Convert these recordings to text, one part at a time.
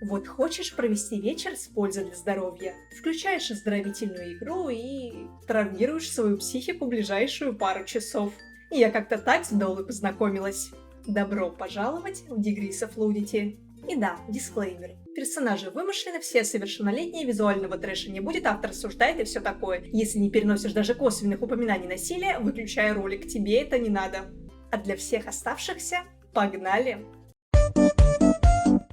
Вот хочешь провести вечер с пользой для здоровья, включаешь оздоровительную игру и травмируешь свою психику ближайшую пару часов. И я как-то так с Долой познакомилась. Добро пожаловать в Degrees of Ludity. И да, дисклеймер. Персонажи вымышлены, все совершеннолетние, визуального трэша не будет, автор осуждает и все такое. Если не переносишь даже косвенных упоминаний насилия, выключай ролик, тебе это не надо. А для всех оставшихся, погнали!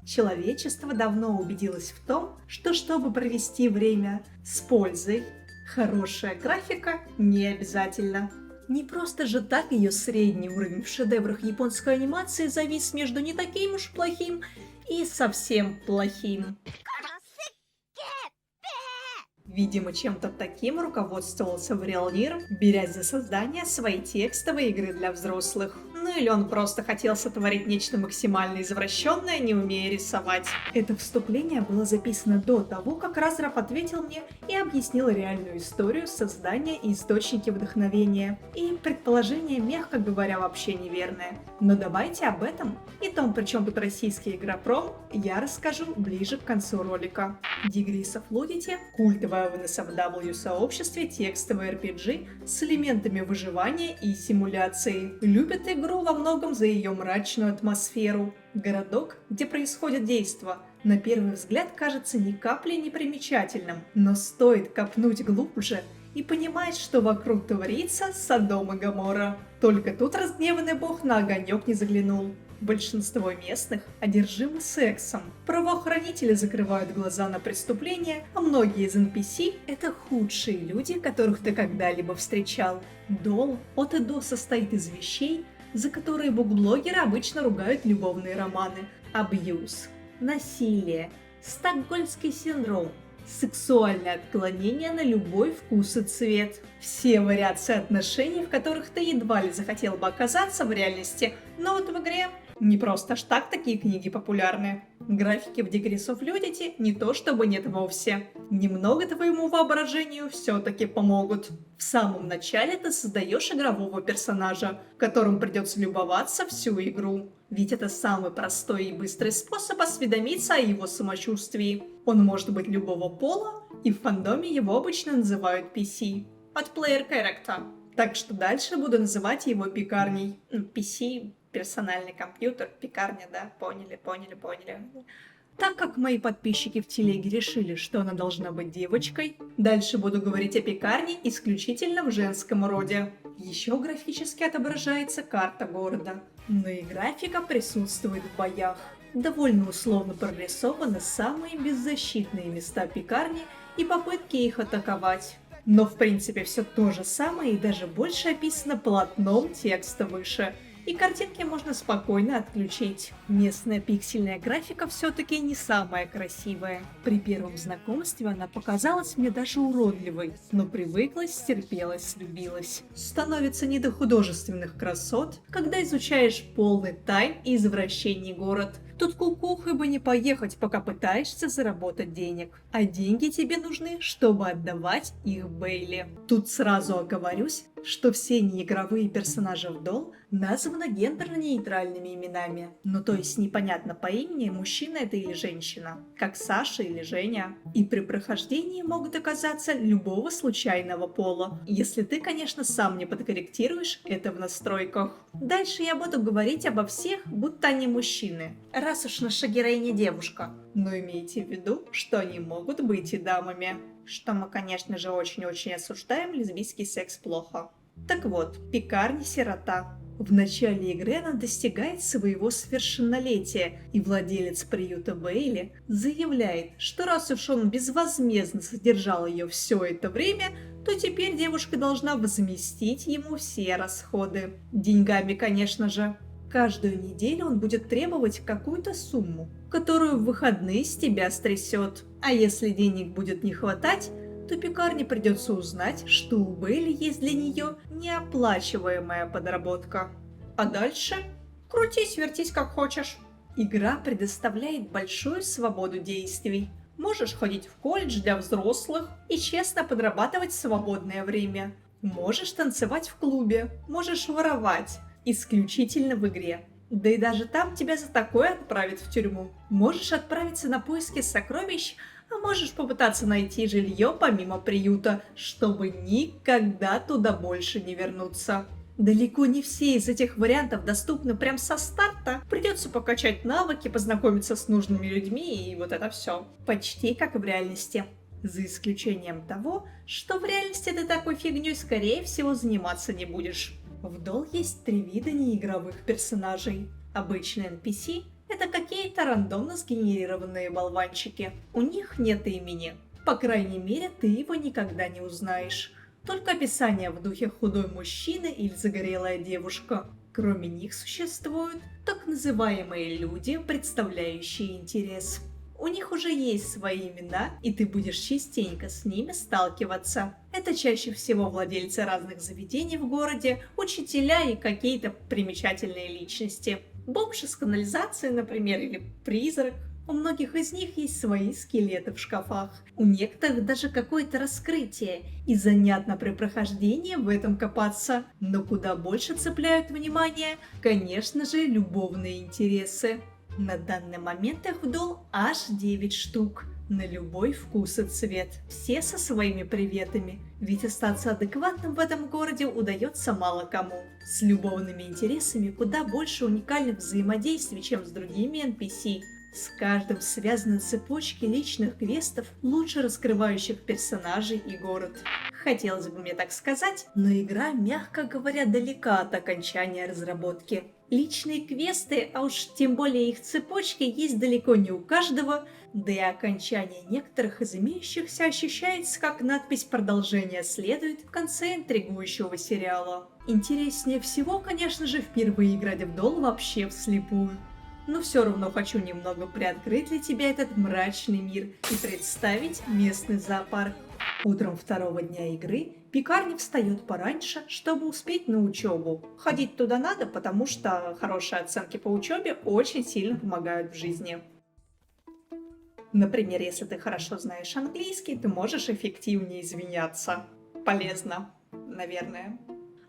Человечество давно убедилось в том, что чтобы провести время с пользой, хорошая графика не обязательно. Не просто же так ее средний уровень в шедеврах японской анимации завис между не таким уж плохим и совсем плохим. Видимо, чем-то таким руководствовался Врелнир, берясь за создание своей текстовой игры для взрослых. Ну или он просто хотел сотворить нечто максимально извращенное, не умея рисовать. Это вступление было записано до того, как Разраб ответил мне и объяснил реальную историю создания и источники вдохновения. И предположение, мягко говоря, вообще неверное. Но давайте об этом и том, при чем тут российский игропром, я расскажу ближе к концу ролика. Degrees of Ludity – культовое в NSFW сообществе текстовое RPG с элементами выживания и симуляции. Любят игру во многом за ее мрачную атмосферу. Городок, где происходит действо, на первый взгляд кажется ни капли не примечательным, но стоит копнуть глубже и понимать, что вокруг творится Содом и Гоморра. Только тут разгневанный бог на огонек не заглянул. Большинство местных одержимы сексом. Правоохранители закрывают глаза на преступления, а многие из NPC — это худшие люди, которых ты когда-либо встречал. Дол от и до состоит из вещей, за которые букблогеры обычно ругают любовные романы. Абьюз, насилие, стокгольмский синдром, сексуальное отклонение на любой вкус и цвет. Все вариации отношений, в которых ты едва ли захотел бы оказаться в реальности, но вот в игре не просто ж так такие книги популярны. Графики в Degrees of Ludity не то чтобы нет вовсе. Немного твоему воображению все-таки помогут. В самом начале ты создаешь игрового персонажа, которым придется любоваться всю игру. Ведь это самый простой и быстрый способ осведомиться о его самочувствии. Он может быть любого пола, и в фандоме его обычно называют PC. От Player Character. Так что дальше буду называть его пекарней. PC, персональный компьютер, пекарня, да? Поняли. Так как мои подписчики в телеге решили, что она должна быть девочкой, дальше буду говорить о пекарне исключительно в женском роде. Еще графически отображается карта города, но и графика присутствует в боях. Довольно условно прорисованы самые беззащитные места пекарни и попытки их атаковать. Но в принципе все то же самое и даже больше описано полотном текста выше. И картинки можно спокойно отключить. Местная пиксельная графика все-таки не самая красивая. При первом знакомстве она показалась мне даже уродливой, но привыклась, стерпелась, слюбилась. Становится не до художественных красот, когда изучаешь полный тайн и извращений город. Тут кукухой бы не поехать, пока пытаешься заработать денег. А деньги тебе нужны, чтобы отдавать их Бейли. Тут сразу оговорюсь, что все неигровые персонажи в Дол названы гендерно-нейтральными именами. Ну то есть непонятно по имени, мужчина это или женщина, как Саша или Женя. И при прохождении могут оказаться любого случайного пола, если ты, конечно, сам не подкорректируешь это в настройках. Дальше я буду говорить обо всех, будто они мужчины, раз уж наша героиня девушка. Но имейте в виду, что они могут быть и дамами. Что мы, конечно же, очень-очень осуждаем, лесбийский секс плохо. Так вот, пекарня-сирота. В начале игры она достигает своего совершеннолетия, и владелец приюта Бейли заявляет, что раз уж он безвозмездно содержал ее все это время, то теперь девушка должна возместить ему все расходы. Деньгами, конечно же. Каждую неделю он будет требовать какую-то сумму, которую в выходные с тебя стрясет. А если денег будет не хватать, то пекарне придется узнать, что у Бейли есть для нее неоплачиваемая подработка. А дальше крутись-вертись как хочешь. Игра предоставляет большую свободу действий. Можешь ходить в колледж для взрослых и честно подрабатывать в свободное время. Можешь танцевать в клубе, можешь воровать. Исключительно в игре. Да и даже там тебя за такое отправят в тюрьму. Можешь отправиться на поиски сокровищ, а можешь попытаться найти жилье помимо приюта, чтобы никогда туда больше не вернуться. Далеко не все из этих вариантов доступны прям со старта. Придется покачать навыки, познакомиться с нужными людьми и вот это все. Почти как в реальности. За исключением того, что в реальности ты такой фигней скорее всего заниматься не будешь. В Дол есть 3 вида неигровых персонажей. Обычные NPC — это какие-то рандомно сгенерированные болванчики. У них нет имени. По крайней мере, ты его никогда не узнаешь. Только описание в духе худой мужчина или загорелая девушка. Кроме них существуют так называемые люди, представляющие интерес. У них уже есть свои имена, и ты будешь частенько с ними сталкиваться. Это чаще всего владельцы разных заведений в городе, учителя и какие-то примечательные личности. Бомж из канализации, например, или призрак. У многих из них есть свои скелеты в шкафах. У некоторых даже какое-то раскрытие, и занятно при прохождении в этом копаться. Но куда больше цепляют внимание, конечно же, любовные интересы. На данный момент их в Дол аж 9 штук. На любой вкус и цвет. Все со своими приветами. Ведь остаться адекватным в этом городе удается мало кому. С любовными интересами куда больше уникальных взаимодействий, чем с другими NPC. С каждым связаны цепочки личных квестов, лучше раскрывающих персонажей и город. Хотелось бы мне так сказать, но игра, мягко говоря, далека от окончания разработки. Личные квесты, а уж тем более их цепочки, есть далеко не у каждого, да и окончание некоторых из имеющихся ощущается как надпись «Продолжение следует» в конце интригующего сериала. Интереснее всего, конечно же, впервые играть в Дол вообще вслепую. Но все равно хочу немного приоткрыть для тебя этот мрачный мир и представить местный зоопарк. Утром второго дня игры Пекарня встает пораньше, чтобы успеть на учебу. Ходить туда надо, потому что хорошие оценки по учебе очень сильно помогают в жизни. Например, если ты хорошо знаешь английский, ты можешь эффективнее извиняться. Полезно, наверное.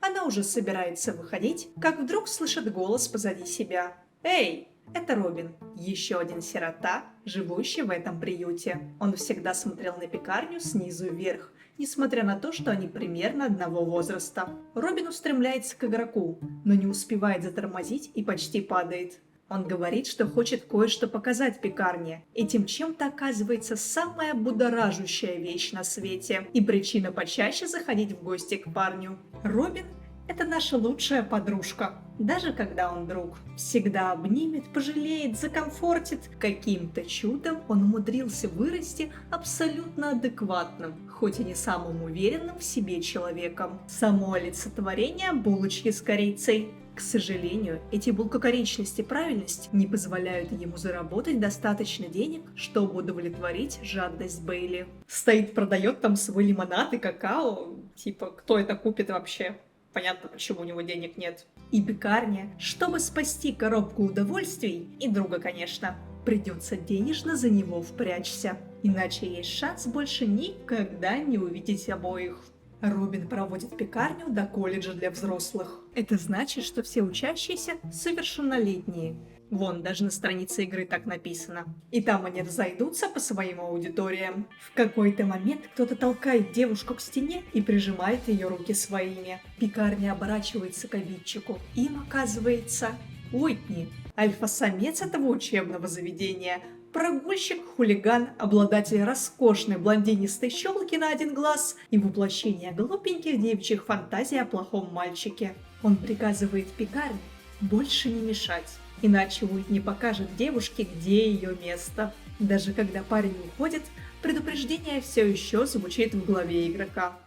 Она уже собирается выходить, как вдруг слышит голос позади себя. «Эй!» Это Робин, еще один сирота, живущий в этом приюте. Он всегда смотрел на Пекарню снизу вверх, несмотря на то, что они примерно одного возраста. Робин устремляется к игроку, но не успевает затормозить и почти падает. Он говорит, что хочет кое-что показать Пекарне. Этим чем-то оказывается самая будоражущая вещь на свете и причина почаще заходить в гости к парню. Робин — это наша лучшая подружка. Даже когда он друг. Всегда обнимет, пожалеет, закомфортит. Каким-то чудом он умудрился вырасти абсолютно адекватным, хоть и не самым уверенным в себе человеком. Само олицетворение булочки с корицей. К сожалению, эти булкокоричность и правильность не позволяют ему заработать достаточно денег, чтобы удовлетворить жадность Бейли. Стоит, продает там свой лимонад и какао. Типа, кто это купит вообще? Понятно, почему у него денег нет. И Пекарня, чтобы спасти коробку удовольствий, и друга, конечно, придется денежно за него впрячься. Иначе есть шанс больше никогда не увидеть обоих. Робин проводит Пекарню до колледжа для взрослых. Это значит, что все учащиеся совершеннолетние. Вон, даже на странице игры так написано. И там они разойдутся по своим аудиториям. В какой-то момент кто-то толкает девушку к стене и прижимает ее руки своими. Пекарня оборачивается к обидчику. Им оказывается Уитни, альфа-самец этого учебного заведения. Прогульщик, хулиган, обладатель роскошной блондинистой щелки на один глаз и воплощение глупеньких девичьих фантазий о плохом мальчике. Он приказывает Пекарне больше не мешать. Иначе Уитни покажет девушке, где ее место. Даже когда парень уходит, предупреждение все еще звучит в голове игрока.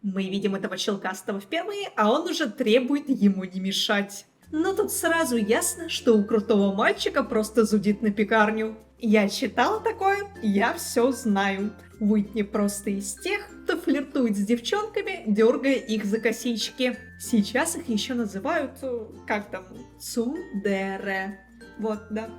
Мы видим этого щелкастого впервые, а он уже требует ему не мешать. Но тут сразу ясно, что у крутого мальчика просто зудит на Пекарню. Я читала такое, я все знаю. Уитни просто из тех, кто флиртует с девчонками, дергая их за косички. Сейчас их еще называют, как там, цундере. Вот, да.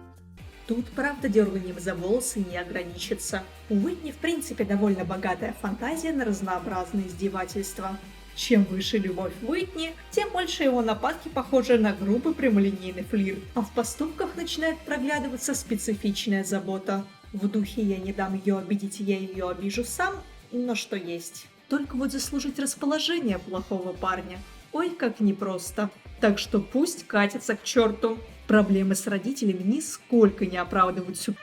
Тут, правда, дерганием за волосы не ограничится. У Уитни, в принципе, довольно богатая фантазия на разнообразные издевательства. Чем выше любовь Уитни, тем больше его нападки похожи на грубый прямолинейный флирт, а в поступках начинает проглядываться специфичная забота. В духе «я не дам ее обидеть, я ее обижу сам», но что есть. Только вот заслужить расположение плохого парня, ой, как непросто. Так что пусть катится к черту. Проблемы с родителями нисколько не оправдывают всю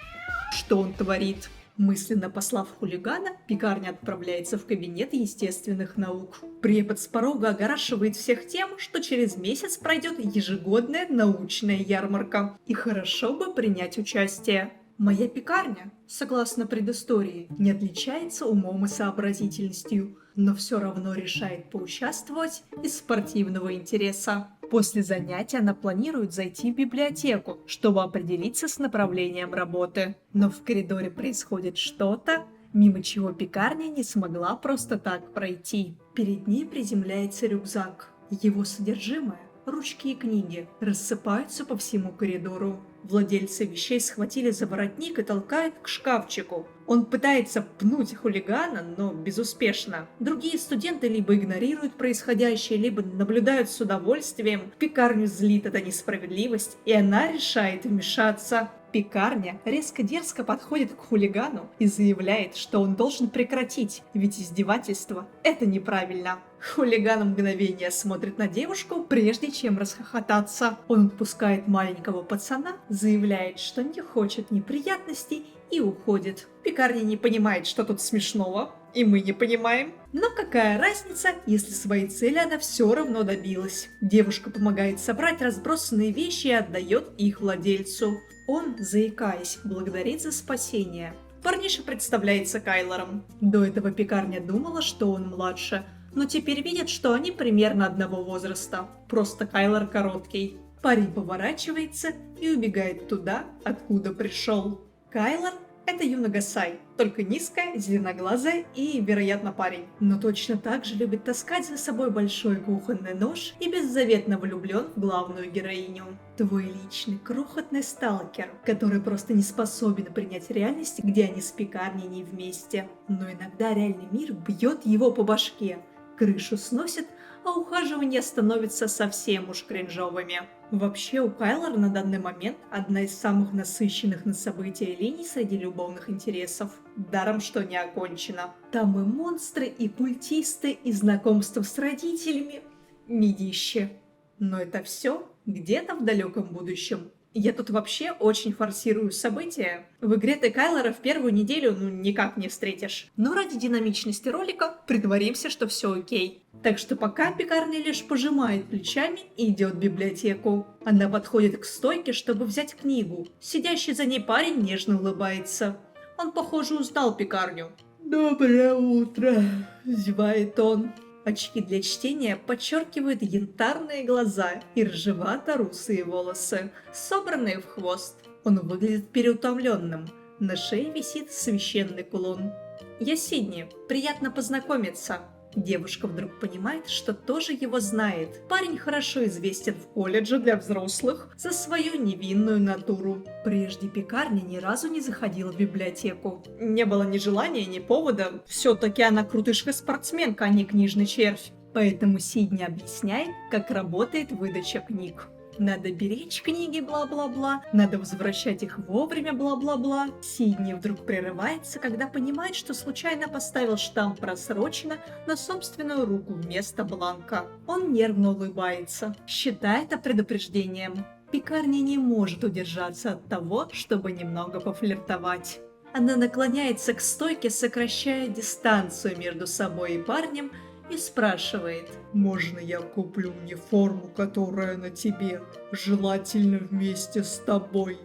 что он творит. Мысленно послав хулигана, пекарня отправляется в кабинет естественных наук. Препод с порога огорашивает всех тем, что через месяц пройдет ежегодная научная ярмарка. И хорошо бы принять участие. Моя пекарня, согласно предыстории, не отличается умом и сообразительностью, но все равно решает поучаствовать из спортивного интереса. После занятия она планирует зайти в библиотеку, чтобы определиться с направлением работы. Но в коридоре происходит что-то, мимо чего пекарня не смогла просто так пройти. Перед ней приземляется рюкзак. Его содержимое, ручки и книги, рассыпаются по всему коридору. Владельца вещей схватили за воротник и толкают к шкафчику. Он пытается пнуть хулигана, но безуспешно. Другие студенты либо игнорируют происходящее, либо наблюдают с удовольствием. Пекарню злит эта несправедливость, и она решает вмешаться. Пекарня резко-дерзко подходит к хулигану и заявляет, что он должен прекратить, ведь издевательство – это неправильно. Хулиган мгновение смотрит на девушку, прежде чем расхохотаться. Он отпускает маленького пацана, заявляет, что не хочет неприятностей и уходит. Пекарня не понимает, что тут смешного, и мы не понимаем. Но какая разница, если своей цели она все равно добилась. Девушка помогает собрать разбросанные вещи и отдает их владельцу. Он, заикаясь, благодарит за спасение. Парниша представляется Кайлором. До этого пекарня думала, что он младше, но теперь видят, что они примерно одного возраста. Просто Кайлор короткий. Парень поворачивается и убегает туда, откуда пришел. Кайлор – это Юна Гасай, только низкая, зеленоглазая и, вероятно, парень. Но точно так же любит таскать за собой большой кухонный нож и беззаветно влюблен в главную героиню. Твой личный крохотный сталкер, который просто не способен принять реальность, где они с пекарней не вместе. Но иногда реальный мир бьет его по башке, крышу сносит, а ухаживания становятся совсем уж кринжовыми. Вообще у Кайлора на данный момент одна из самых насыщенных на события линий среди любовных интересов. Даром, что не окончена. Там и монстры, и культисты, и знакомство с родителями. Медище. Но это все где-то в далеком будущем. Я тут вообще очень форсирую события. В игре ты Кайлора в первую неделю никак не встретишь. Но ради динамичности ролика притворимся, что все окей. Так что пока пекарня лишь пожимает плечами и идет в библиотеку. Она подходит к стойке, чтобы взять книгу. Сидящий за ней парень нежно улыбается. Он, похоже, узнал пекарню. «Доброе утро!» – зевает он. Очки для чтения подчеркивают янтарные глаза и рыжевато-русые волосы, собранные в хвост. Он выглядит переутомленным. На шее висит священный кулон. «Я Сидни. Приятно познакомиться». Девушка вдруг понимает, что тоже его знает. Парень хорошо известен в колледже для взрослых за свою невинную натуру. Прежде пекарня ни разу не заходила в библиотеку. Не было ни желания, ни повода. Все-таки она крутышка-спортсменка, а не книжный червь. Поэтому Сидни объясняет, как работает выдача книг. Надо беречь книги, бла-бла-бла, надо возвращать их вовремя, бла-бла-бла. Сидни вдруг прерывается, когда понимает, что случайно поставил штамп «Просрочено» на собственную руку вместо бланка. Он нервно улыбается, считает это предупреждением. Пекарня не может удержаться от того, чтобы немного пофлиртовать. Она наклоняется к стойке, сокращая дистанцию между собой и парнем, и спрашивает: «Можно я куплю мне форму, которая на тебе? Желательно вместе с тобой».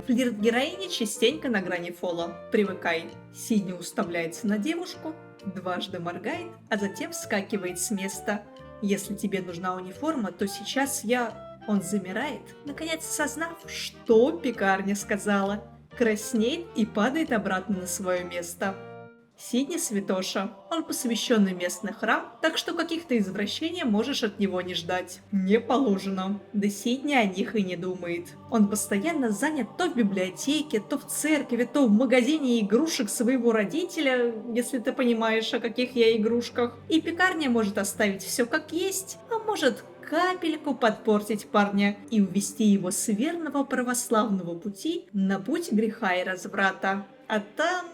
Флирт героини частенько на грани фола. Привыкай. Сидни уставляется на девушку, дважды моргает, а затем вскакивает с места. «Если тебе нужна униформа, то сейчас я...» Он замирает, наконец осознав, что пекарня сказала. Краснеет и падает обратно на свое место. Сидни святоша. Он посвященный местный храм, так что каких-то извращений можешь от него не ждать. Не положено. Да Сидни о них и не думает. Он постоянно занят то в библиотеке, то в церкви, то в магазине игрушек своего родителя, если ты понимаешь, о каких я игрушках. И пекарня может оставить все как есть, а может капельку подпортить парня и увести его с верного православного пути на путь греха и разврата. А там,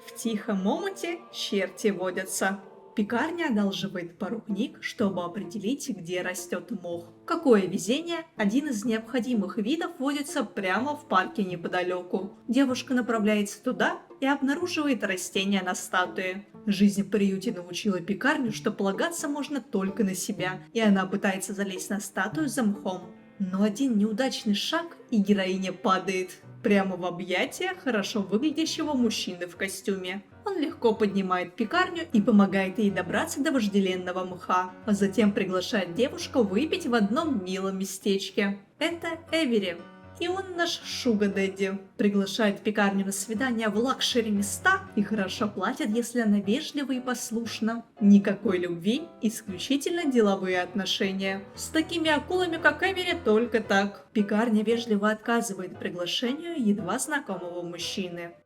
в тихом омуте черти водятся. Пекарня одалживает пару книг, чтобы определить, где растет мох. Какое везение! Один из необходимых видов водится прямо в парке неподалеку. Девушка направляется туда и обнаруживает растение на статуе. Жизнь в приюте научила пекарню, что полагаться можно только на себя, и она пытается залезть на статую за мхом. Но один неудачный шаг, и героиня падает прямо в объятия хорошо выглядящего мужчины в костюме. Он легко поднимает пекарню и помогает ей добраться до вожделенного мха, а затем приглашает девушку выпить в одном милом местечке. Это Эвери. И он наш шуга-дэдди. Приглашает пекарню на свидание в лакшери места и хорошо платит, если она вежлива и послушна. Никакой любви, исключительно деловые отношения. С такими акулами, как Эвери, только так. Пекарня вежливо отказывает приглашению едва знакомого мужчины.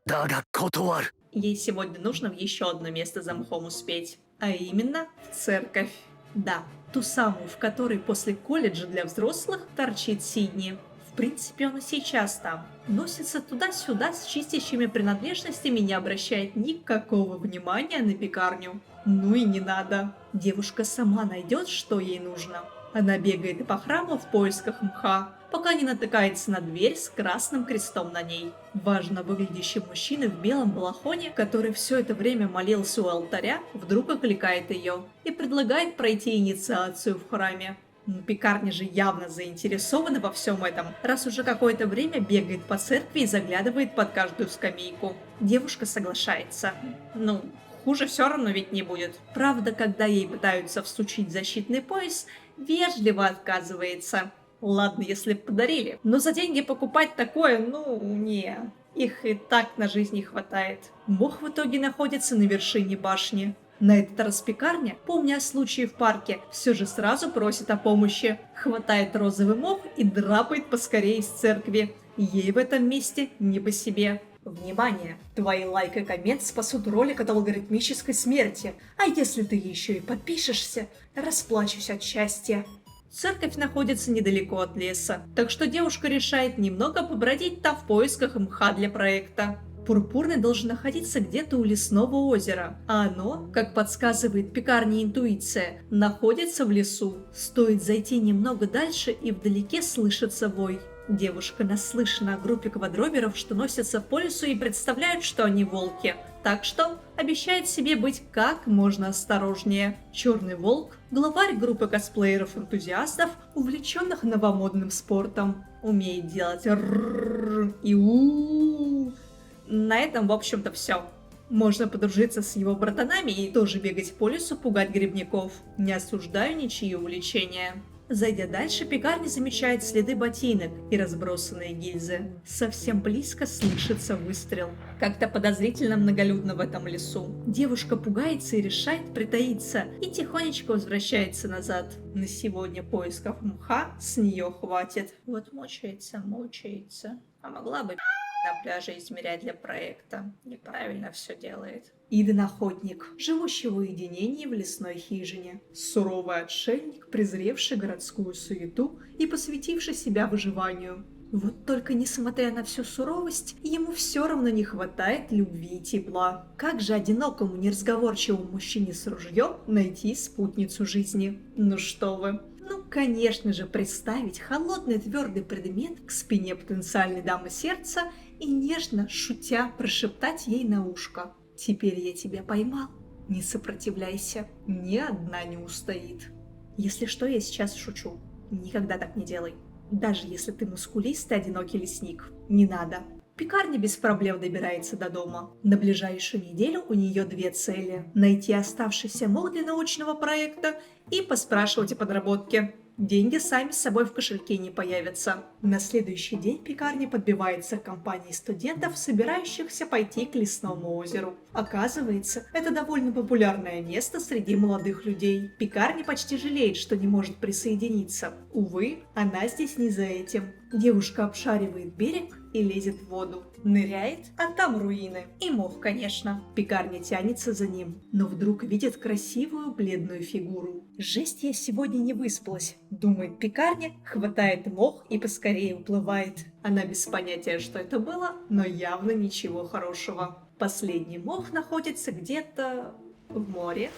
Ей сегодня нужно в еще одно место за мхом успеть. А именно в церковь. Да, ту самую, в которой после колледжа для взрослых торчит Сидни. В принципе, он и сейчас там. Носится туда-сюда с чистящими принадлежностями и не обращает никакого внимания на пекарню. Ну и не надо. Девушка сама найдет, что ей нужно. Она бегает по храму в поисках мха, пока не натыкается на дверь с красным крестом на ней. Важно выглядящий мужчина в белом балахоне, который все это время молился у алтаря, вдруг окликает ее и предлагает пройти инициацию в храме. Пекарня же явно заинтересована во всем этом, раз уже какое-то время бегает по церкви и заглядывает под каждую скамейку. Девушка соглашается. Хуже все равно ведь не будет. Правда, когда ей пытаются всучить защитный пояс, вежливо отказывается. Ладно, если б подарили, но за деньги покупать такое, не. Их и так на жизнь не хватает. Мох в итоге находится на вершине башни. На этот раз пекарня, помня о случае в парке, все же сразу просит о помощи. Хватает розовый мох и драпает поскорее из церкви. Ей в этом месте не по себе. Внимание! Твои лайк и коммент спасут ролик от алгоритмической смерти. А если ты еще и подпишешься, расплачусь от счастья. Церковь находится недалеко от леса, так что девушка решает немного побродить там в поисках мха для проекта. Пурпурный должен находиться где-то у лесного озера, а оно, как подсказывает пекарня интуиция, находится в лесу. Стоит зайти немного дальше, и вдалеке слышится вой. Девушка наслышана о группе квадроберов, что носятся по лесу и представляют, что они волки. Так что обещает себе быть как можно осторожнее. Черный волк – главарь группы косплееров-энтузиастов, увлеченных новомодным спортом. Умеет делать рррррр и у. На этом, в общем-то, все. Можно подружиться с его братанами и тоже бегать по лесу, пугать грибников. Не осуждаю ничьи увлечения. Зайдя дальше, пекарня замечает следы ботинок и разбросанные гильзы. Совсем близко слышится выстрел. Как-то подозрительно многолюдно в этом лесу. Девушка пугается и решает притаиться, и тихонечко возвращается назад. На сегодня поисков мха с нее хватит. Вот мучается. А могла бы на пляже измерять для проекта. Неправильно все делает. Иден охотник, живущий в уединении в лесной хижине. Суровый отшельник, презревший городскую суету и посвятивший себя выживанию. Вот только несмотря на всю суровость, ему все равно не хватает любви и тепла. Как же одинокому неразговорчивому мужчине с ружьем найти спутницу жизни? Ну что вы. Конечно же, представить холодный твердый предмет к спине потенциальной дамы сердца и нежно, шутя, прошептать ей на ушко. «Теперь я тебя поймал. Не сопротивляйся. Ни одна не устоит». Если что, я сейчас шучу. Никогда так не делай. Даже если ты мускулистый, одинокий лесник. Не надо. Пекарня без проблем добирается до дома. На ближайшую неделю у нее 2 цели. Найти оставшийся мох для научного проекта и поспрашивать о подработке. деньги сами с собой в кошельке не появятся. На следующий день пекарня подбивается к компании студентов, собирающихся пойти к лесному озеру. Оказывается, это довольно популярное место среди молодых людей. Пекарня почти жалеет, что не может присоединиться. Увы, она здесь не за этим. Девушка обшаривает берег и лезет в воду. Ныряет, а там руины. И мох, конечно. Пекарня тянется за ним, но вдруг видит красивую бледную фигуру. «Жесть, я сегодня не выспалась», — думает пекарня, хватает мох и поскорее уплывает. Она без понятия, что это было, но явно ничего хорошего. Последний мох находится где-то в море.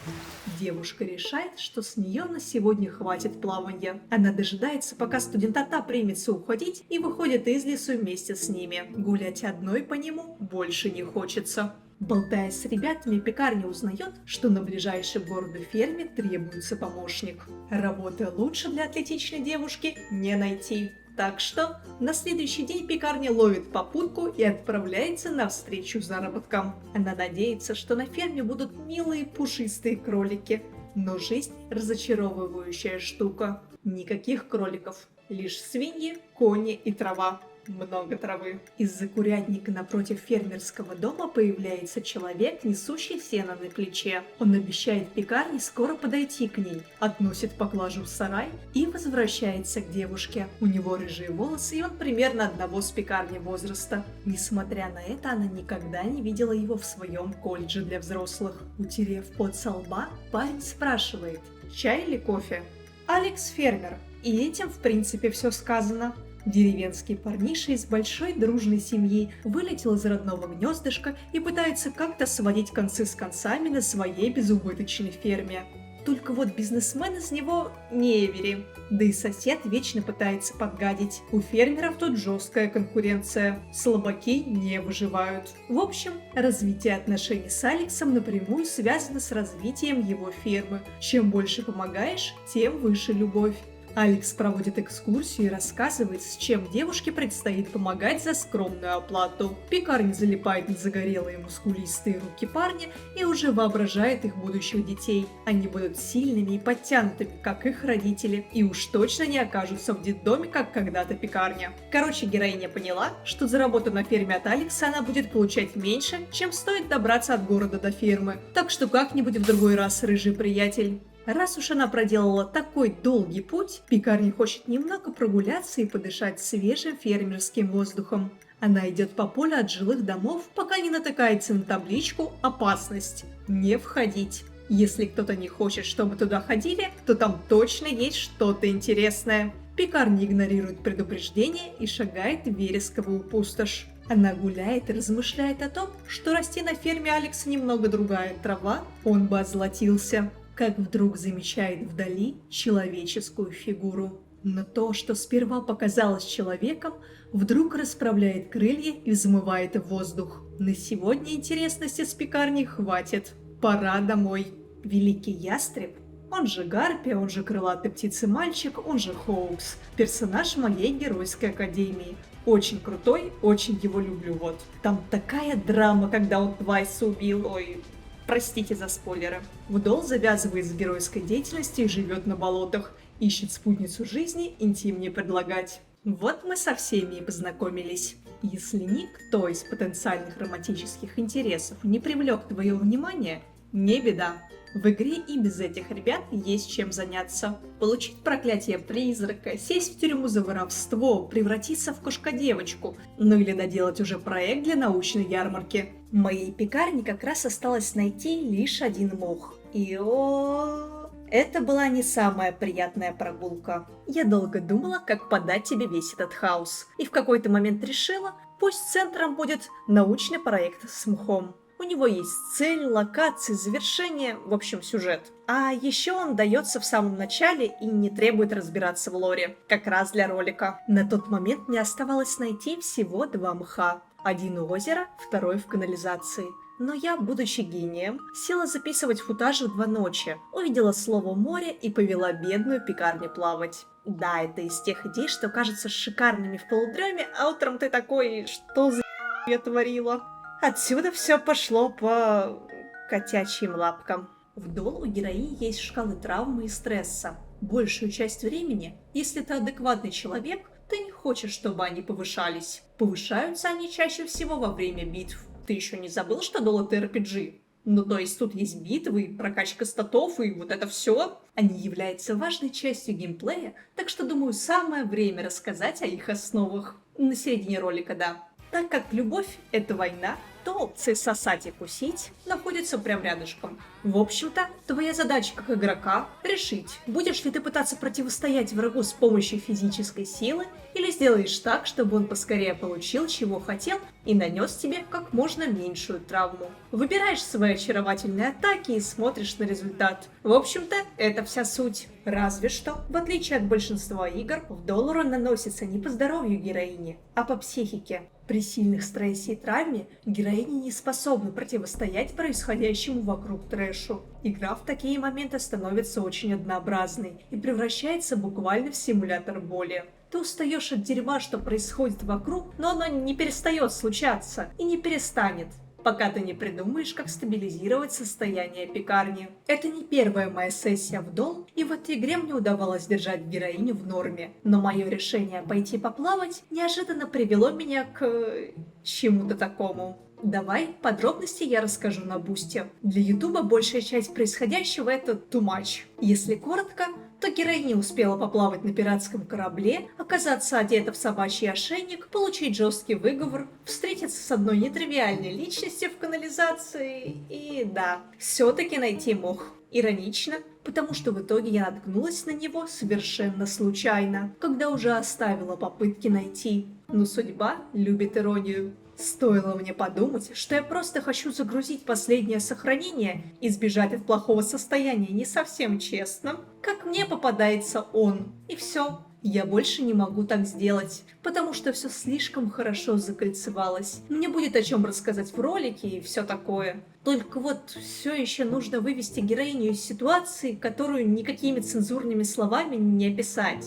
Девушка решает, что с нее на сегодня хватит плаванья. Она дожидается, пока студентата примется уходить, и выходит из лесу вместе с ними. Гулять одной по нему больше не хочется. Болтая с ребятами, пекарня узнает, что на ближайшей к городу ферме требуется помощник. Работы лучше для атлетичной девушки не найти. Так что на следующий день пекарня ловит попутку и отправляется навстречу заработкам. Она надеется, что на ферме будут милые пушистые кролики. Но жизнь разочаровывающая штука. Никаких кроликов, лишь свиньи, кони и трава. Много травы. Из-за курятника напротив фермерского дома появляется человек, несущий сено на плече. Он обещает пекарне скоро подойти к ней, относит поклажу в сарай и возвращается к девушке. У него рыжие волосы, и он примерно одного с пекарней возраста. Несмотря на это, она никогда не видела его в своем колледже для взрослых. Утерев пот со лба, парень спрашивает: «Чай или кофе?» Алекс фермер, и этим в принципе все сказано. Деревенский парниша из большой дружной семьи вылетел из родного гнездышка и пытается как-то сводить концы с концами на своей безубыточной ферме. Только вот бизнесмен из него не Эвери. Да и сосед вечно пытается подгадить. У фермеров тут жесткая конкуренция. Слабаки не выживают. В общем, развитие отношений с Алексом напрямую связано с развитием его фермы. Чем больше помогаешь, тем выше любовь. Алекс проводит экскурсию и рассказывает, с чем девушке предстоит помогать за скромную оплату. Пекарня залипает на загорелые мускулистые руки парня и уже воображает их будущих детей. Они будут сильными и подтянутыми, как их родители, и уж точно не окажутся в детдоме, как когда-то пекарня. Короче, героиня поняла, что за работу на ферме от Алекса она будет получать меньше, чем стоит добраться от города до фермы. Так что как-нибудь в другой раз, рыжий приятель. Раз уж она проделала такой долгий путь, пекарня хочет немного прогуляться и подышать свежим фермерским воздухом. Она идет по полю от жилых домов, пока не натыкается на табличку «Опасность. Не входить». Если кто-то не хочет, чтобы туда ходили, то там точно есть что-то интересное. Пекарня игнорирует предупреждение и шагает в вересковую пустошь. Она гуляет и размышляет о том, что расти на ферме Алекса немного другая трава, он бы озолотился. Как вдруг замечает вдали человеческую фигуру. Но то, что сперва показалось человеком, вдруг расправляет крылья и взмывает в воздух. На сегодня интересности с пекарней хватит. Пора домой. Великий ястреб, он же Гарпия, он же крылатый птицы-мальчик, он же Хоукс, персонаж моей геройской академии. Очень крутой, очень его люблю, вот. Там такая драма, когда он Твайса убил, ой... Простите за спойлеры. Вдол завязывает с геройской деятельностью и живет на болотах. Ищет спутницу жизни, интим не предлагать. Вот мы со всеми и познакомились. Если никто из потенциальных романтических интересов не привлек твое внимание, не беда. В игре и без этих ребят есть чем заняться. Получить проклятие призрака, сесть в тюрьму за воровство, превратиться в кошка-девочку, ну или доделать уже проект для научной ярмарки. Моей пекарне как раз осталось найти лишь один мох. Это была не самая приятная прогулка. Я долго думала, как подать тебе весь этот хаос. И в какой-то момент решила, пусть центром будет научный проект с мхом. У него есть цель, локации, завершение, в общем, сюжет. А еще он дается в самом начале и не требует разбираться в лоре, как раз для ролика. На тот момент мне оставалось найти всего 2 мха. Один у озера, второй в канализации. Но я, будучи гением, села записывать футажи в 2 ночи, увидела слово «море» и повела бедную пекарню плавать. Да, это из тех идей, что кажутся шикарными в полудреме, а утром ты такой: что за я творила? Отсюда все пошло по котячьим лапкам. В Дол у героини есть шкалы травмы и стресса. Большую часть времени, если ты адекватный человек, ты не хочешь, чтобы они повышались. Повышаются они чаще всего во время битв. Ты еще не забыл, что Дол это RPG? Ну, то есть тут есть битвы, прокачка статов и вот это все. Они являются важной частью геймплея, так что, думаю, самое время рассказать о их основах. На середине ролика, да. Так как любовь — это война, то опции «сосать» и «кусить» находятся прям рядышком. В общем-то, твоя задача как игрока — решить, будешь ли ты пытаться противостоять врагу с помощью физической силы, или сделаешь так, чтобы он поскорее получил, чего хотел, и нанес тебе как можно меньшую травму. Выбираешь свои очаровательные атаки и смотришь на результат. В общем-то, это вся суть. Разве что, в отличие от большинства игр, в доллар наносится не по здоровью героини, а по психике. При сильных стрессе и травме героини не способны противостоять происходящему вокруг трэшу. Игра в такие моменты становится очень однообразной и превращается буквально в симулятор боли. Ты устаешь от дерьма, что происходит вокруг, но оно не перестает случаться и не перестанет, пока ты не придумаешь, как стабилизировать состояние пекарни. Это не первая моя сессия в дом, и в этой игре мне удавалось держать героиню в норме. Но мое решение пойти поплавать неожиданно привело меня к чему-то такому. Давай подробности я расскажу на бусте. Для ютуба большая часть происходящего — это too much. Если коротко, то героиня успела поплавать на пиратском корабле, оказаться одета в собачий ошейник, получить жесткий выговор, встретиться с одной нетривиальной личностью в канализации и, да, все-таки найти мох. Иронично, потому что в итоге я наткнулась на него совершенно случайно, когда уже оставила попытки найти. Но судьба любит иронию. Стоило мне подумать, что я просто хочу загрузить последнее сохранение и сбежать от плохого состояния не совсем честно, как мне попадается он. И все. Я больше не могу так сделать, потому что все слишком хорошо закольцевалось. Мне будет о чем рассказать в ролике и все такое. Только вот все еще нужно вывести героиню из ситуации, которую никакими цензурными словами не описать.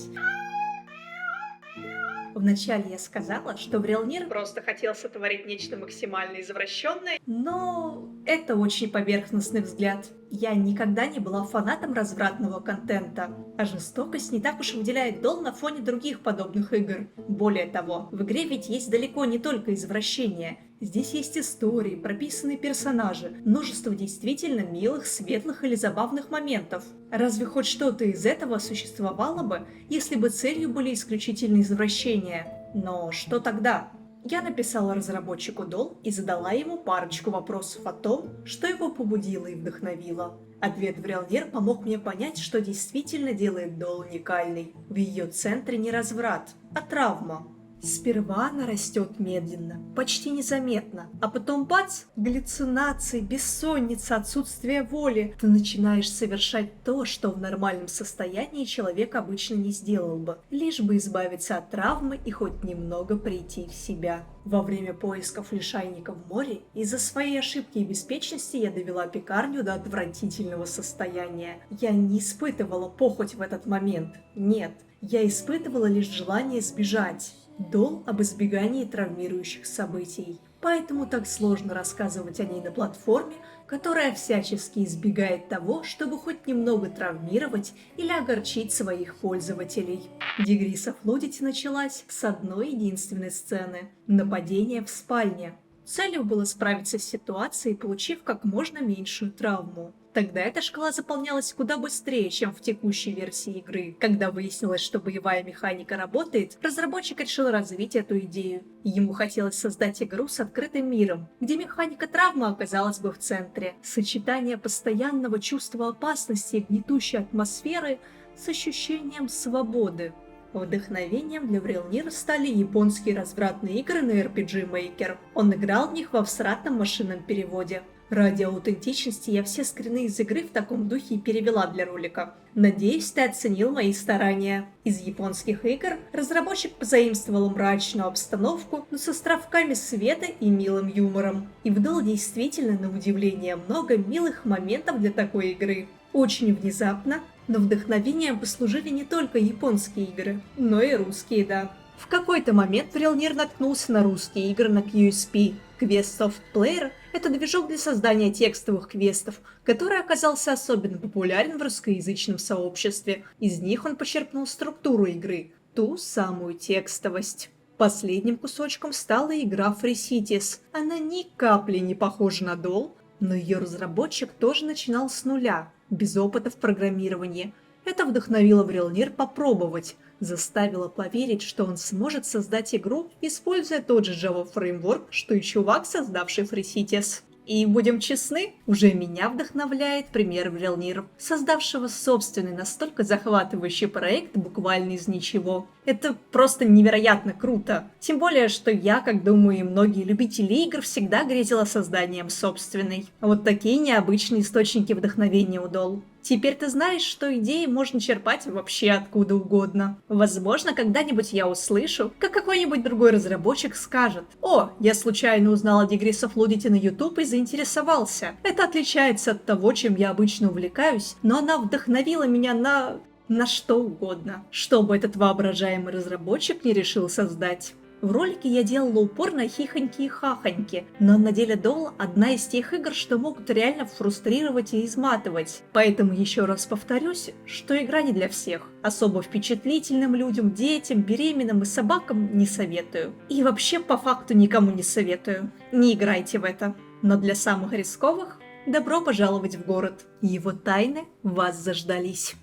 Вначале я сказала, что Врелнир просто хотел сотворить нечто максимально извращенное, но это очень поверхностный взгляд. Я никогда не была фанатом развратного контента, а жестокость не так уж выделяет Дол на фоне других подобных игр. Более того, в игре ведь есть далеко не только извращения. Здесь есть истории, прописанные персонажи, множество действительно милых, светлых или забавных моментов. Разве хоть что-то из этого существовало бы, если бы целью были исключительно извращения? Но что тогда? Я написала разработчику Дол и задала ему парочку вопросов о том, что его побудило и вдохновило. Ответ Врелнир помог мне понять, что действительно делает Дол уникальной. В ее центре не разврат, а травма. Сперва она растет медленно, почти незаметно, а потом бац, галлюцинации, бессонница, отсутствие воли. Ты начинаешь совершать то, что в нормальном состоянии человек обычно не сделал бы, лишь бы избавиться от травмы и хоть немного прийти в себя. Во время поисков лишайника в море из-за своей ошибки и беспечности я довела пекарню до отвратительного состояния. Я не испытывала похоть в этот момент, нет, я испытывала лишь желание сбежать. Дол об избегании травмирующих событий. Поэтому так сложно рассказывать о ней на платформе, которая всячески избегает того, чтобы хоть немного травмировать или огорчить своих пользователей. Дегрис of Nudity началась с одной единственной сцены – нападения в спальне. Целью было справиться с ситуацией, получив как можно меньшую травму. Тогда эта шкала заполнялась куда быстрее, чем в текущей версии игры. Когда выяснилось, что боевая механика работает, разработчик решил развить эту идею. Ему хотелось создать игру с открытым миром, где механика травмы оказалась бы в центре. Сочетание постоянного чувства опасности и гнетущей атмосферы с ощущением свободы. Вдохновением для Врелнира стали японские развратные игры на RPG Maker. Он играл в них во всратном машинном переводе. Ради аутентичности я все скрины из игры в таком духе перевела для ролика. Надеюсь, ты оценил мои старания. Из японских игр разработчик позаимствовал мрачную обстановку, но с островками света и милым юмором. И в Дол действительно, на удивление, много милых моментов для такой игры. Очень внезапно, но вдохновением послужили не только японские игры, но и русские, да. В какой-то момент Врелнир наткнулся на русские игры на QSP. Quest Soft Player Это движок для создания текстовых квестов, который оказался особенно популярен в русскоязычном сообществе. Из них он почерпнул структуру игры, ту самую текстовость. Последним кусочком стала игра Free Cities. Она ни капли не похожа на Doll, но ее разработчик тоже начинал с нуля, без опыта в программировании. Это вдохновило Врелнир попробовать, заставило поверить, что он сможет создать игру, используя тот же Java фреймворк, что и чувак, создавший Free Cities. И будем честны, уже меня вдохновляет пример Врелнир, создавшего собственный настолько захватывающий проект буквально из ничего. Это просто невероятно круто. Тем более, что я, как думаю, и многие любители игр, всегда грезила созданием собственной. Вот такие необычные источники вдохновения у Doll. Теперь ты знаешь, что идеи можно черпать вообще откуда угодно. Возможно, когда-нибудь я услышу, как какой-нибудь другой разработчик скажет: «О, я случайно узнал о Degrees of Ludity на YouTube и заинтересовался. Это отличается от того, чем я обычно увлекаюсь, но она вдохновила меня на что угодно, что бы этот воображаемый разработчик не решил создать». В ролике я делала упор на хихоньки и хахоньки, но на деле Doll одна из тех игр, что могут реально фрустрировать и изматывать. Поэтому еще раз повторюсь, что игра не для всех. Особо впечатлительным людям, детям, беременным и собакам не советую. И вообще по факту никому не советую. Не играйте в это. Но для самых рисковых добро пожаловать в город. Его тайны вас заждались.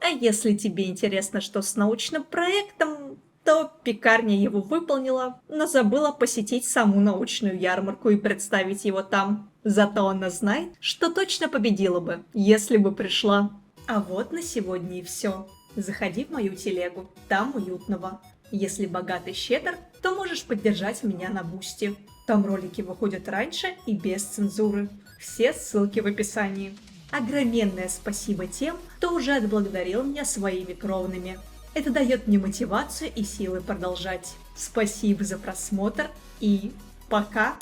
А если тебе интересно, что с научным проектом, то пекарня его выполнила, но забыла посетить саму научную ярмарку и представить его там. Зато она знает, что точно победила бы, если бы пришла. А вот на сегодня и все. Заходи в мою телегу, там уютного. Если богат и щедр, то можешь поддержать меня на Бусти. Там ролики выходят раньше и без цензуры. Все ссылки в описании. Огроменное спасибо тем, кто уже отблагодарил меня своими кровными. Это дает мне мотивацию и силы продолжать. Спасибо за просмотр и пока!